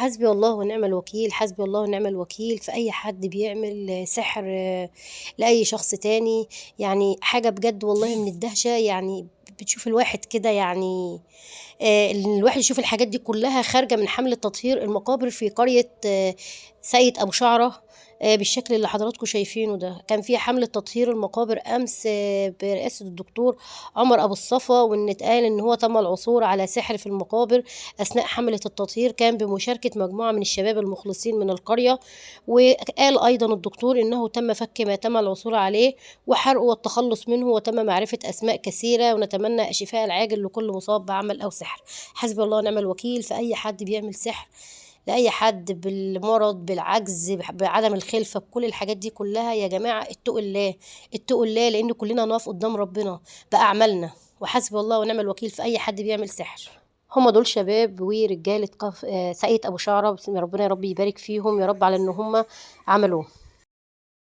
حسبي الله ونعم الوكيل، حسبي الله ونعم الوكيل في أي حد بيعمل سحر لأي شخص تاني. يعني حاجة بجد والله من الدهشة، يعني بتشوف الواحد كده يعني إن الواحد يشوف الحاجات دي كلها خارجة من حملة تطهير المقابر في قرية سيد أبو شعرة. بالشكل اللي حضراتكم شايفينه ده، كان في حملة تطهير المقابر أمس برئاسة الدكتور عمر أبو الصفا، وإن اتقال إن هو تم العثور على سحر في المقابر أثناء حملة التطهير، كان بمشاركة مجموعة من الشباب المخلصين من القرية. وقال أيضا الدكتور إنه تم فك ما تم العثور عليه وحرقه والتخلص منه، وتم معرفة أسماء كثيرة، ونتمنى الشفاء العاجل لكل مصاب بعمل أو سحر. حسبي الله ونعم الوكيل في أي حد بيعمل سحر لأي حد، بالمرض، بالعجز، بعدم الخلفة، بكل الحاجات دي كلها. يا جماعة اتقوا الله، اتقوا الله، لأن كلنا نقف قدام ربنا بأعمالنا. وحسبي الله ونعم الوكيل في أي حد بيعمل سحر. هما دول شباب ورجالة ساقية أبو شعرة، بسم ربنا يا رب يبارك فيهم يا رب على إن هما عملوه.